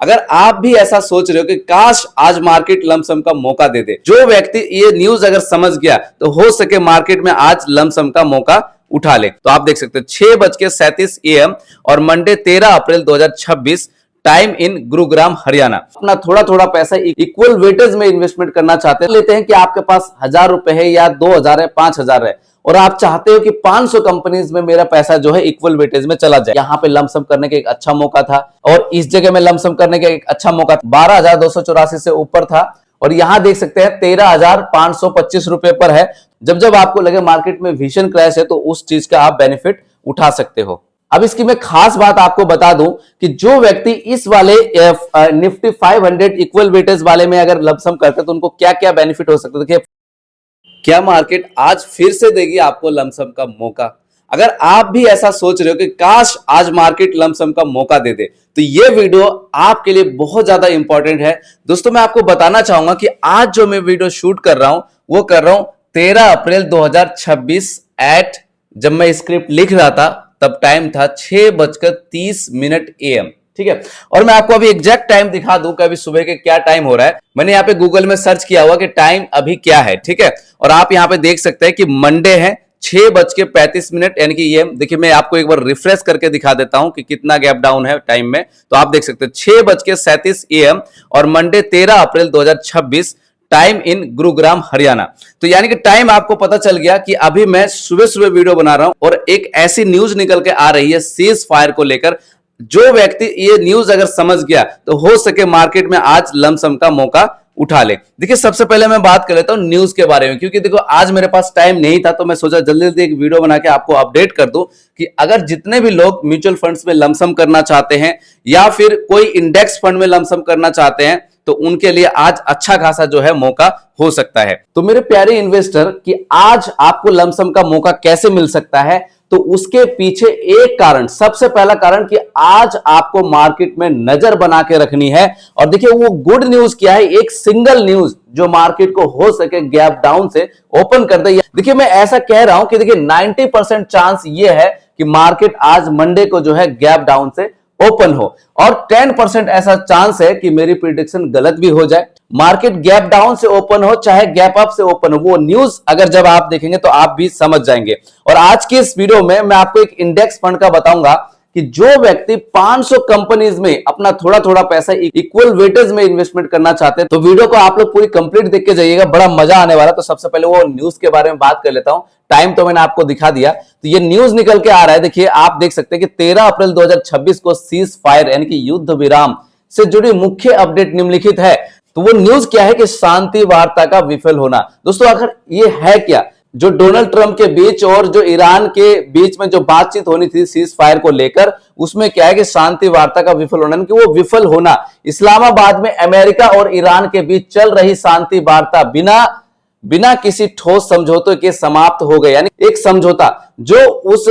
अगर आप भी ऐसा सोच रहे हो कि काश आज मार्केट लमसम का मौका दे दे, जो व्यक्ति ये न्यूज अगर समझ गया तो हो सके मार्केट में आज लमसम का मौका उठा ले। तो आप देख सकते हैं 6:37 AM और Monday 13 April 2026, time in Gurugram Haryana. अपना थोड़ा थोड़ा पैसा इक्वल वेटेज में इन्वेस्टमेंट करना चाहते हैं, लेते हैं कि आपके पास 1000 रुपए है या 2000 है, 5000 है और आप चाहते हो कि 500 कंपनीज में मेरा पैसा जो है इक्वल वेटेज में चला जाए। यहाँ पे लमसम करने का एक अच्छा मौका था और इस जगह में लमसम करने का एक अच्छा मौका 12,284 से ऊपर था और यहां देख सकते हैं 13,525 रुपए पर है। जब जब आपको लगे मार्केट में भीषण क्रैश है तो उस चीज का आप बेनिफिट उठा सकते हो। अब इसकी मैं खास बात आपको बता दूं कि जो व्यक्ति इस वाले निफ्टी 500 इक्वल वेटेज वाले में अगर लमसम करते तो उनको क्या क्या बेनिफिट हो सकते। देखिए, क्या मार्केट आज फिर से देगी आपको लमसम का मौका। अगर आप भी ऐसा सोच रहे हो कि काश आज मार्केट लमसम का मौका दे दे, तो ये वीडियो आपके लिए बहुत ज्यादा इंपॉर्टेंट है। दोस्तों, मैं आपको बताना चाहूंगा कि आज जो मैं वीडियो शूट कर रहा हूं वो कर रहा हूं 13 अप्रैल 2026 एट, जब मैं स्क्रिप्ट लिख रहा था तब टाइम था 6:30 AM, ठीक है। और मैं आपको अभी एग्जैक्ट टाइम दिखा दूं कि अभी सुबह के क्या टाइम हो रहा है। मैंने यहाँ पे गूगल में सर्च किया हुआ कि टाइम अभी क्या है, ठीक है। और आप यहाँ पे देख सकते हैं कि मंडे है 6:35, यानी कि ये देखिए, मैं आपको एक बार रिफ्रेश करके दिखा देता हूं कि कितना गैप डाउन है टाइम में। तो आप देख सकते हैं 6:37 AM और Monday 13 April 2026, time in Gurugram Haryana. तो यानी कि टाइम आपको पता चल गया कि अभी मैं सुबह सुबह वीडियो बना रहा हूं और एक ऐसी न्यूज निकल के आ रही है सीज फायर को लेकर। जो व्यक्ति ये न्यूज अगर समझ गया तो हो सके मार्केट में आज लमसम का मौका उठा ले। देखिए, सबसे पहले मैं बात कर लेता हूं न्यूज के बारे में, क्योंकि देखो आज मेरे पास टाइम नहीं था तो मैं सोचा जल्दी जल्दी एक वीडियो बना के आपको अपडेट कर दूं कि अगर जितने भी लोग म्यूचुअल फंड्स में लमसम करना चाहते हैं या फिर कोई इंडेक्स फंड में लमसम करना चाहते हैं तो उनके लिए आज अच्छा खासा जो है मौका हो सकता है। तो मेरे प्यारे इन्वेस्टर, कि आज आपको लमसम का मौका कैसे मिल सकता है, तो उसके पीछे एक कारण, सबसे पहला कारण कि आज आपको मार्केट में नजर बना के रखनी है। और देखिए, वो गुड न्यूज क्या है, एक सिंगल न्यूज जो मार्केट को हो सके गैप डाउन से ओपन कर दे। देखिए, मैं ऐसा कह रहा हूं कि देखिए 90% चांस ये है कि मार्केट आज मंडे को जो है गैप डाउन से ओपन हो और 10% ऐसा चांस है कि मेरी प्रिडिक्शन गलत भी हो जाए। मार्केट गैप डाउन से ओपन हो चाहे गैप अप से ओपन हो, वो न्यूज अगर जब आप देखेंगे तो आप भी समझ जाएंगे। और आज की इस वीडियो में मैं आपको एक इंडेक्स फंड का बताऊंगा कि जो व्यक्ति 500 कंपनीज में अपना थोड़ा थोड़ा पैसा इक्वल वेटेज में इन्वेस्टमेंट करना चाहते हैं, तो वीडियो को आप लोग पूरी कंप्लीट देख के जाइएगा, बड़ा मजा आने वाला। तो सबसे पहले वो न्यूज के बारे में बात कर लेता हूं। टाइम तो मैंने आपको दिखा दिया, तो ये न्यूज निकल के आ रहा है। देखिए, आप देख सकते हैं कि 13 अप्रैल 2026 को सीज फायर यानी कि युद्ध विराम से जुड़ी मुख्य अपडेट निम्नलिखित है। तो वो न्यूज क्या है कि शांति वार्ता का विफल होना। दोस्तों, आखिर ये है क्या? जो डोनाल्ड ट्रंप के बीच और जो ईरान के बीच में जो बातचीत होनी थी सीज फायर को लेकर, उसमें क्या है कि शांति वार्ता का विफल होना, कि वो विफल होना। इस्लामाबाद में अमेरिका और ईरान के बीच चल रही शांति वार्ता बिना किसी ठोस समझौते के समाप्त हो गए। यानी एक समझौता जो उस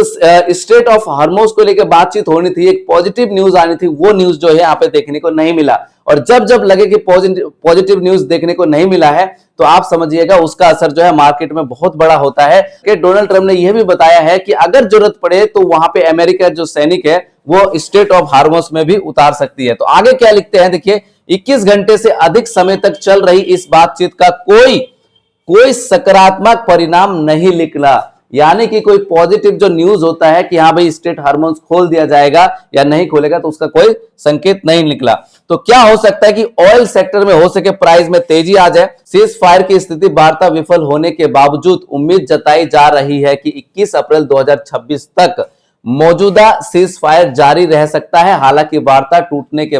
स्टेट ऑफ हार्मोज को लेकर बातचीत होनी थी, एक पॉजिटिव न्यूज आनी थी, वो न्यूज जो है यहाँ पे देखने को नहीं मिला। और जब जब लगे कि पॉजिटिव न्यूज देखने को नहीं मिला है तो आप समझिएगा उसका असर जो है मार्केट में बहुत बड़ा होता है। कि डोनाल्ड ट्रंप ने यह भी बताया है कि अगर जरूरत पड़े तो वहां पे अमेरिका जो सैनिक है वो स्टेट ऑफ हार्मोज में भी उतार सकती है। तो आगे क्या लिखते हैं, देखिए, 21 घंटे से अधिक समय तक चल रही इस बातचीत का कोई सकारात्मक परिणाम नहीं निकला। यानी कि कोई पॉजिटिव जो न्यूज होता है कि हाँ भाई स्टेट हार्मोन्स खोल दिया जाएगा या नहीं खोलेगा, तो उसका कोई संकेत नहीं निकला। तो क्या हो सकता है कि ऑयल सेक्टर में हो सके प्राइस में तेजी आ जाए। सीज फायर की स्थिति वार्ता विफल होने के बावजूद उम्मीद जताई जा रही है कि 21 अप्रैल 2026 तक मौजूदा सीज फायर जारी रह सकता है। हालांकि वार्ता टूटने के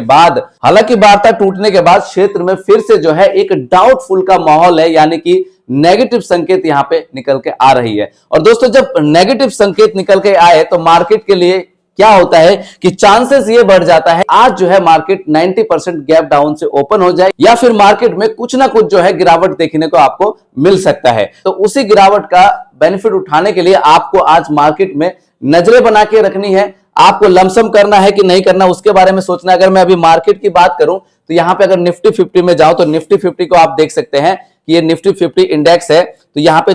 बाद क्षेत्र में फिर से जो है एक डाउटफुल का माहौल है, यानी कि नेगेटिव संकेत यहां पे निकल के आ रही है। और दोस्तों, जब नेगेटिव संकेत निकल के आए तो मार्केट के लिए क्या होता है कि चांसेस ये बढ़ जाता है आज जो है मार्केट 90% गैप डाउन से ओपन हो जाए या फिर मार्केट में कुछ ना कुछ जो है गिरावट देखने को आपको मिल सकता है। तो उसी गिरावट का बेनिफिट उठाने के लिए आपको आज मार्केट में नजरें बना के रखनी है। आपको लमसम करना है कि नहीं करना, उसके बारे में सोचना। अगर मैं अभी मार्केट की बात करूं तो यहां पे अगर निफ्टी 50 में जाऊं तो निफ्टी 50 को आप देख सकते हैं कि ये निफ्टी 50 इंडेक्स है। तो यहां पे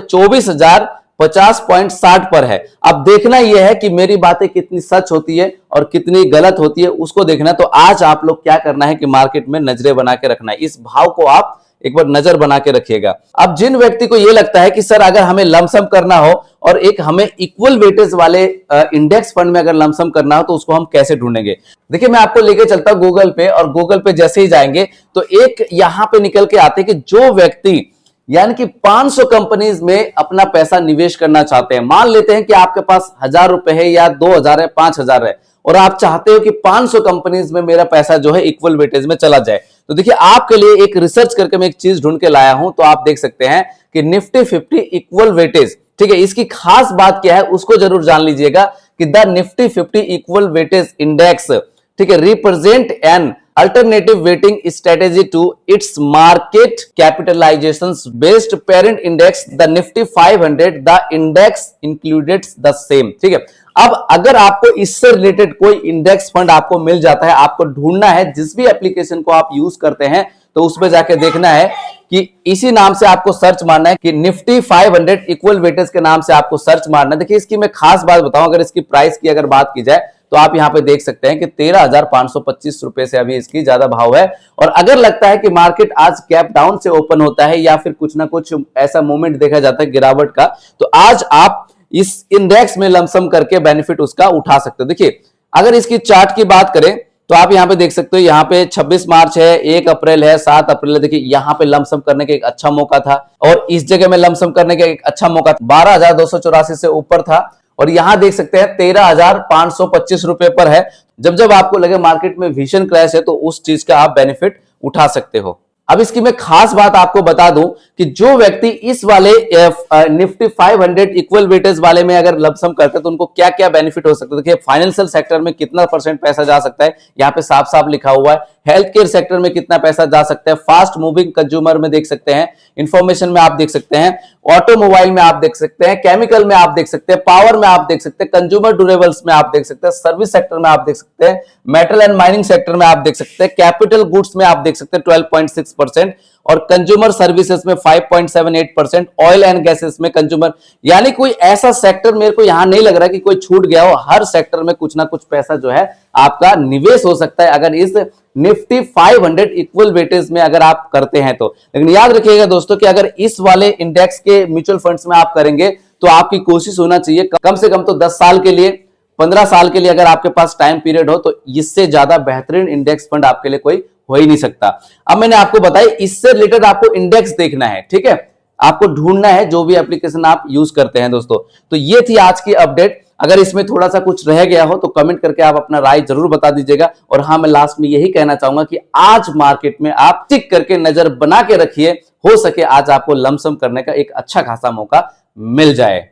50.60 पर है। अब देखना यह है कि मेरी बातें कितनी सच होती है और कितनी गलत होती है, उसको देखना। तो आज आप लोग क्या करना है कि मार्केट में नजरें बना के रखना है, इस भाव को आप एक बार नजर बना के रखिएगा। अब जिन व्यक्ति को यह लगता है कि सर अगर हमें लमसम करना हो और एक हमें इक्वल वेटेज वाले इंडेक्स फंड में अगर लमसम करना हो तो उसको हम कैसे ढूंढेंगे। देखिए मैं आपको लेके चलता हूं गूगल पे, और गूगल पे जैसे ही जाएंगे तो एक यहां पे निकल के आते हैं कि जो व्यक्ति यानी कि 500 कंपनीज में अपना पैसा निवेश करना चाहते हैं। मान लेते हैं कि आपके पास 1000 रुपए है या 2000 है, 5000 है, और आप चाहते हो कि 500 कंपनीज में मेरा पैसा जो है इक्वल वेटेज में चला जाए। तो देखिए आपके लिए एक रिसर्च करके मैं एक चीज ढूंढ के लाया हूं। तो आप देख सकते हैं कि निफ्टी 50 इक्वल वेटेज, ठीक है, इसकी खास बात क्या है उसको जरूर जान लीजिएगा कि the Nifty 50 equal weightage index, ठीक है, represent N alternative weighting strategy to its market capitalizations based parent index the nifty 500 the index included the same। ठीक है, अब अगर आपको इससे रिलेटेड कोई इंडेक्स फंड आपको मिल जाता है, आपको ढूंढना है जिस भी एप्लीकेशन को आप यूज करते हैं, तो उसमें जाके देखना है कि इसी नाम से आपको सर्च मारना है कि निफ्टी 500 इक्वल वेटेज के नाम से आपको सर्च मारना है। देखिए इसकी मैं खास बात बताऊं, अगर इसकी प्राइस की अगर बात की जाए तो आप यहां पे देख सकते हैं कि 13,525 रुपए से अभी इसकी ज्यादा भाव है। और अगर लगता है कि मार्केट आज गैप डाउन से ओपन होता है या फिर कुछ ना कुछ ऐसा मूवमेंट देखा जाता है गिरावट का, तो आज आप इस इंडेक्स में लमसम करके बेनिफिट उसका उठा सकते हो। देखिए अगर इसकी चार्ट की बात करें तो आप यहां पे देख सकते हो, यहां पे 26 मार्च है, 1 अप्रैल है, 7 अप्रैल है। देखिए यहां पे लमसम करने का एक अच्छा मौका था, और इस जगह में लमसम करने का एक अच्छा मौका था। 12,284 से ऊपर था, और यहां देख सकते हैं 13,525 रुपए पर है। जब जब आपको लगे मार्केट में भीषण क्रैश है तो उस चीज का आप बेनिफिट उठा सकते हो। अब इसकी मैं खास बात आपको बता दूं कि जो व्यक्ति इस वाले निफ्टी 500 इक्वल वेटेज वाले में अगर लमसम करते हैं तो उनको क्या क्या बेनिफिट हो सकता है। देखिए फाइनेंशियल सेक्टर में कितना % पैसा जा सकता है, यहां पे साफ साफ लिखा हुआ है। हेल्थ केयर सेक्टर में कितना पैसा जा सकता है, फास्ट मूविंग कंज्यूमर में देख सकते हैं, इंफॉर्मेशन में आप देख सकते हैं, ऑटोमोबाइल में आप देख सकते हैं, केमिकल में आप देख सकते हैं, पावर में आप देख सकते हैं, कंज्यूमर ड्यूरेबल्स में आप देख सकते हैं, सर्विस सेक्टर में आप देख सकते हैं, मेटल एंड माइनिंग सेक्टर में आप देख सकते हैं, कैपिटल गुड्स में आप देख सकते हैं 12.6%, और कंज्यूमर सर्विसेज में 5.78%, ऑयल एंड गैसेस में कंज्यूमर, यानी कोई ऐसा सेक्टर मेरे को यहां नहीं लग रहा कि कोई छूट गया हो। हर सेक्टर में कुछ ना कुछ पैसा जो है आपका निवेश हो सकता है अगर इस निफ्टी 500 इक्वल वेटेज में अगर आप करते हैं तो। लेकिन याद रखिएगा दोस्तों कि अगर इस वाले इंडेक्स के म्यूचुअल फंड्स में आप करेंगे तो आपकी कोशिश होना चाहिए कम से कम तो 10 साल के लिए, 15 साल के लिए अगर आपके पास टाइम पीरियड हो, तो इससे ज्यादा बेहतरीन इंडेक्स फंड आपके लिए कोई हो ही नहीं सकता। अब मैंने आपको बताया इससे रिलेटेड आपको इंडेक्स देखना है, ठीक है, आपको ढूंढना है जो भी एप्लीकेशन आप यूज करते हैं दोस्तों। तो ये थी आज की अपडेट। अगर इसमें थोड़ा सा कुछ रह गया हो तो कमेंट करके आप अपना राय जरूर बता दीजिएगा। और हाँ, मैं लास्ट में यही कहना चाहूंगा कि आज मार्केट में आप टिक करके नजर बना के रखिए, हो सके आज आपको लमसम करने का एक अच्छा खासा मौका मिल जाए।